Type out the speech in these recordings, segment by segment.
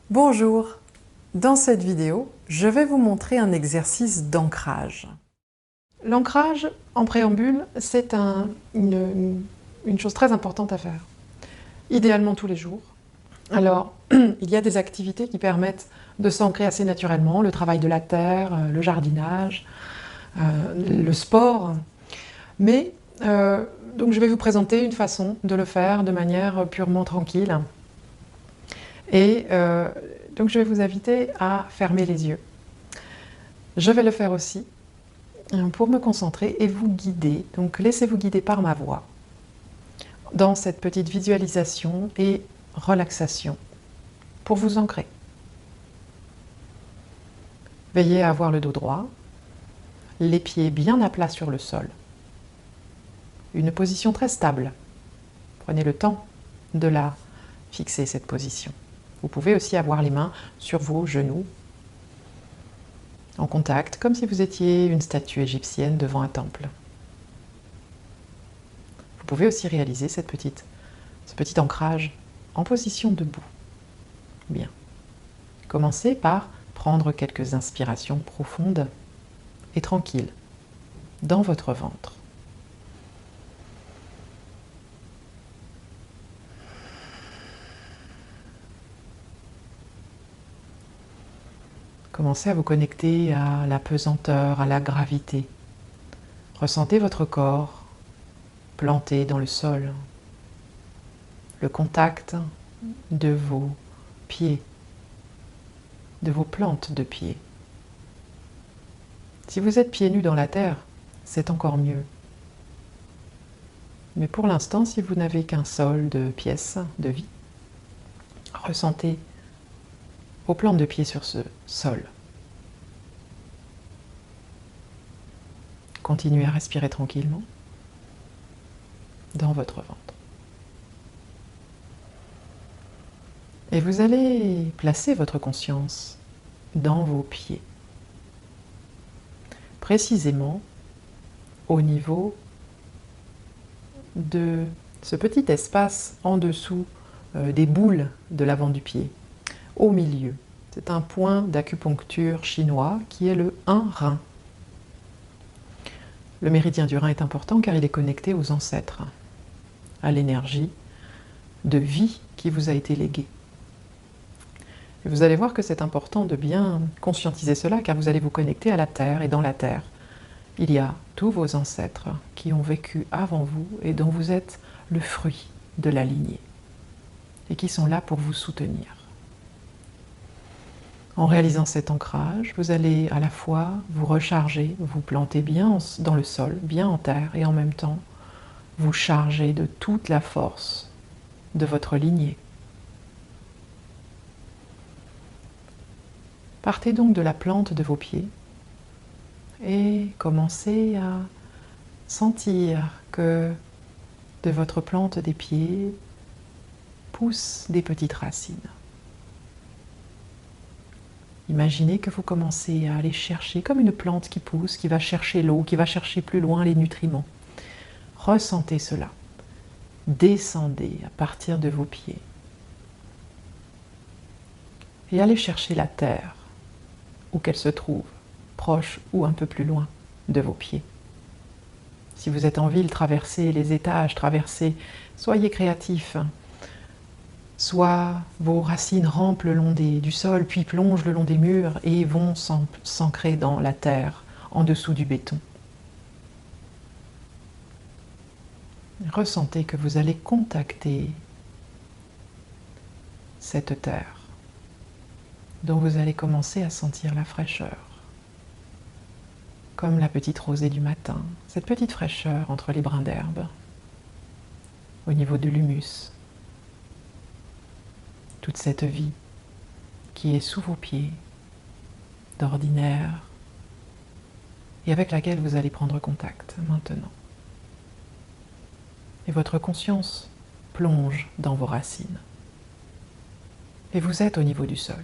Bonjour! Dans cette vidéo, je vais vous montrer un exercice d'ancrage. L'ancrage, en préambule, c'est une chose très importante à faire. Idéalement tous les jours. Alors, il y a des activités qui permettent de s'ancrer assez naturellement, le travail de la terre, le jardinage, le sport. Mais, donc je vais vous présenter une façon de le faire de manière purement tranquille. Et donc je vais vous inviter à fermer les yeux. Je vais le faire aussi pour me concentrer et vous guider. Donc laissez-vous guider par ma voix dans cette petite visualisation et relaxation pour vous ancrer. Veillez à avoir le dos droit, les pieds bien à plat sur le sol. Une position très stable. Prenez le temps de la fixer, cette position. Vous pouvez aussi avoir les mains sur vos genoux, en contact, comme si vous étiez une statue égyptienne devant un temple. Vous pouvez aussi réaliser ce petit ancrage en position debout. Bien. Commencez par prendre quelques inspirations profondes et tranquilles dans votre ventre. Commencez à vous connecter à la pesanteur, à la gravité. Ressentez votre corps planté dans le sol, le contact de vos pieds, de vos plantes de pieds. Si vous êtes pieds nus dans la terre, c'est encore mieux. Mais pour l'instant, si vous n'avez qu'un sol de pièces de vie, ressentez vos plantes de pieds sur ce sol. Continuez à respirer tranquillement dans votre ventre. Et vous allez placer votre conscience dans vos pieds, précisément au niveau de ce petit espace en dessous des boules de l'avant du pied, au milieu. C'est un point d'acupuncture chinois qui est le 1 rein. Le méridien du rein est important car il est connecté aux ancêtres, à l'énergie de vie qui vous a été léguée. Et vous allez voir que c'est important de bien conscientiser cela car vous allez vous connecter à la terre, et dans la terre, il y a tous vos ancêtres qui ont vécu avant vous et dont vous êtes le fruit de la lignée et qui sont là pour vous soutenir. En réalisant cet ancrage, vous allez à la fois vous recharger, vous planter bien dans le sol, bien en terre, et en même temps vous charger de toute la force de votre lignée. Partez donc de la plante de vos pieds et commencez à sentir que de votre plante des pieds poussent des petites racines. Imaginez que vous commencez à aller chercher, comme une plante qui pousse, qui va chercher l'eau, qui va chercher plus loin les nutriments. Ressentez cela. Descendez à partir de vos pieds. Et allez chercher la terre, où qu'elle se trouve, proche ou un peu plus loin de vos pieds. Si vous êtes en ville, traversez les étages, soyez créatifs. Soit vos racines rampent le long du sol, puis plongent le long des murs et vont s'ancrer dans la terre, en dessous du béton. Ressentez que vous allez contacter cette terre, dont vous allez commencer à sentir la fraîcheur. Comme la petite rosée du matin, cette petite fraîcheur entre les brins d'herbe, au niveau de l'humus. Toute cette vie qui est sous vos pieds, d'ordinaire, et avec laquelle vous allez prendre contact maintenant. Et votre conscience plonge dans vos racines. Et vous êtes au niveau du sol.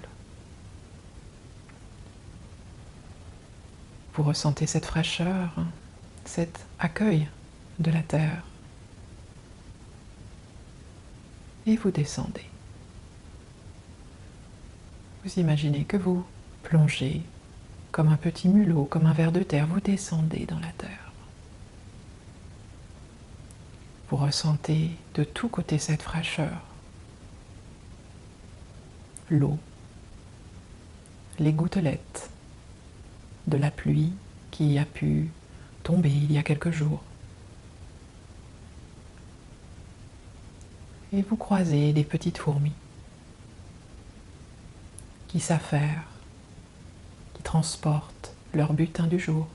Vous ressentez cette fraîcheur, cet accueil de la terre. Et vous descendez. Vous imaginez que vous plongez comme un petit mulot, comme un ver de terre, vous descendez dans la terre. Vous ressentez de tous côtés cette fraîcheur, l'eau, les gouttelettes de la pluie qui a pu tomber il y a quelques jours. Et vous croisez des petites fourmis qui s'affairent, qui transportent leur butin du jour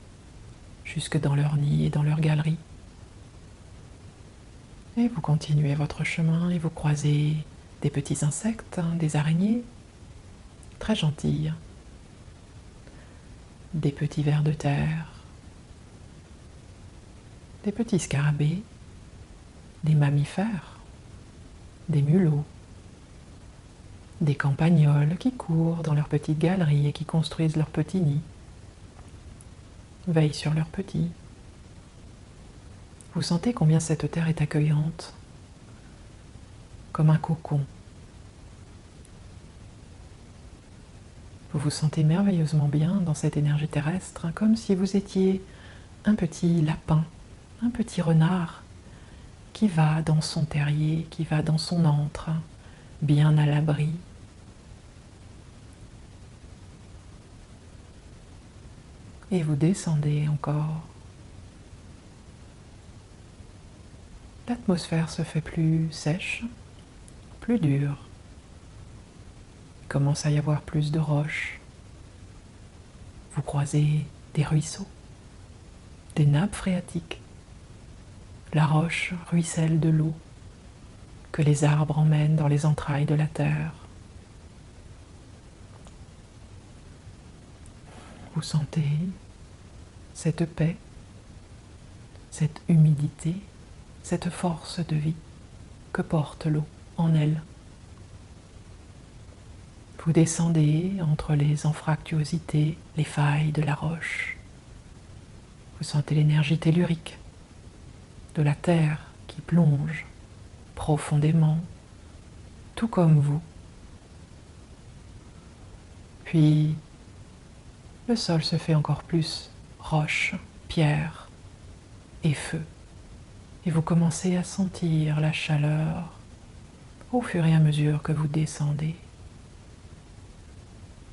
jusque dans leur nid et dans leur galerie. Et vous continuez votre chemin et vous croisez des petits insectes, des araignées, très gentilles, des petits vers de terre, des petits scarabées, des mammifères, des mulots, des campagnols qui courent dans leurs petites galeries et qui construisent leurs petits nids, veillent sur leurs petits. Vous sentez combien cette terre est accueillante, comme un cocon. Vous vous sentez merveilleusement bien dans cette énergie terrestre, comme si vous étiez un petit lapin, un petit renard qui va dans son terrier, qui va dans son antre, bien à l'abri. Et vous descendez encore. L'atmosphère se fait plus sèche, plus dure. Il commence à y avoir plus de roches. Vous croisez des ruisseaux, des nappes phréatiques. La roche ruisselle de l'eau que les arbres emmènent dans les entrailles de la terre. Vous sentez cette paix, cette humidité, cette force de vie que porte l'eau en elle. Vous descendez entre les anfractuosités, les failles de la roche. Vous sentez l'énergie tellurique de la terre qui plonge profondément, tout comme vous. Puis, le sol se fait encore plus roche, pierre et feu. Et vous commencez à sentir la chaleur au fur et à mesure que vous descendez.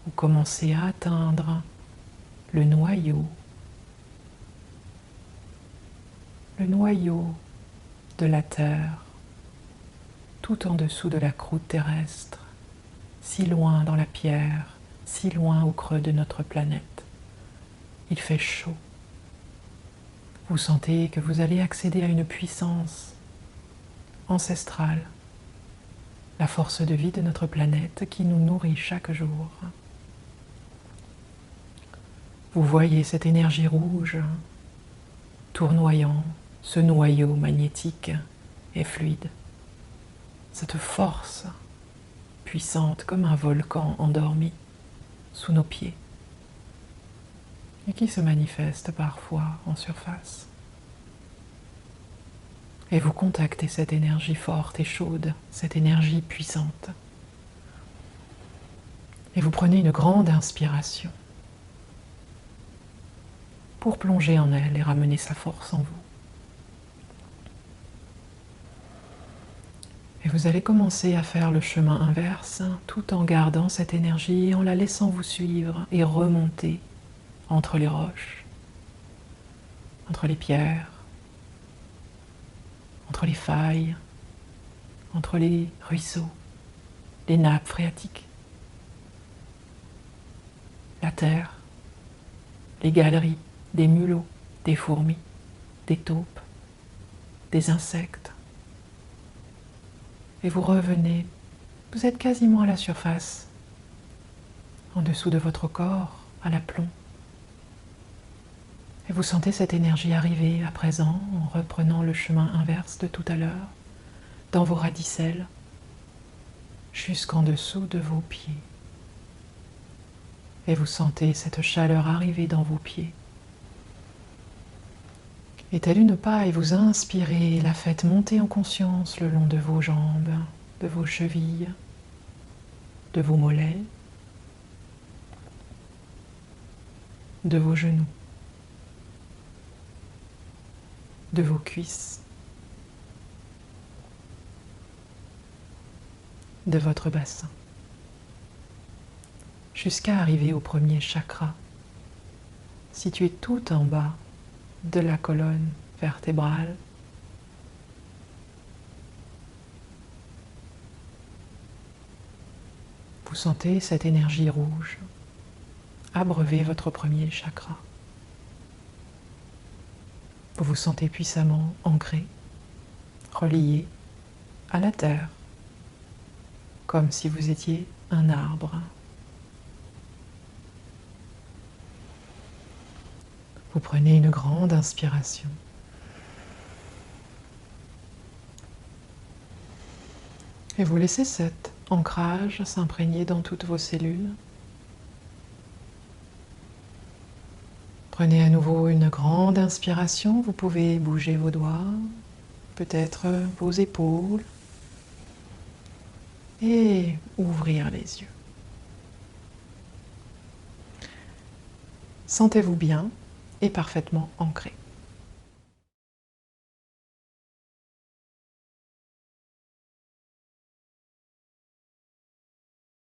Vous commencez à atteindre le noyau de la Terre, tout en dessous de la croûte terrestre, si loin dans la pierre, si loin au creux de notre planète. Il fait chaud. Vous sentez que vous allez accéder à une puissance ancestrale, la force de vie de notre planète qui nous nourrit chaque jour. Vous voyez cette énergie rouge tournoyant ce noyau magnétique et fluide, cette force puissante comme un volcan endormi sous nos pieds et qui se manifeste parfois en surface. Et vous contactez cette énergie forte et chaude, cette énergie puissante. Et vous prenez une grande inspiration pour plonger en elle et ramener sa force en vous. Et vous allez commencer à faire le chemin inverse tout en gardant cette énergie et en la laissant vous suivre et remonter entre les roches, entre les pierres, entre les failles, entre les ruisseaux, les nappes phréatiques, la terre, les galeries, des mulots, des fourmis, des taupes, des insectes. Et vous revenez, vous êtes quasiment à la surface, en dessous de votre corps, à l'aplomb. Et vous sentez cette énergie arriver à présent en reprenant le chemin inverse de tout à l'heure, dans vos radicelles, jusqu'en dessous de vos pieds. Et vous sentez cette chaleur arriver dans vos pieds. Et telle une paille, vous inspirez, la faites monter en conscience le long de vos jambes, de vos chevilles, de vos mollets, de vos genoux, de vos cuisses, de votre bassin, jusqu'à arriver au premier chakra, situé tout en bas de la colonne vertébrale. Vous sentez cette énergie rouge abreuver votre premier chakra. Vous vous sentez puissamment ancré, relié à la terre, comme si vous étiez un arbre. Vous prenez une grande inspiration. Et vous laissez cet ancrage s'imprégner dans toutes vos cellules. Prenez à nouveau une grande inspiration. Vous pouvez bouger vos doigts, peut-être vos épaules, et ouvrir les yeux. Sentez-vous bien et parfaitement ancré.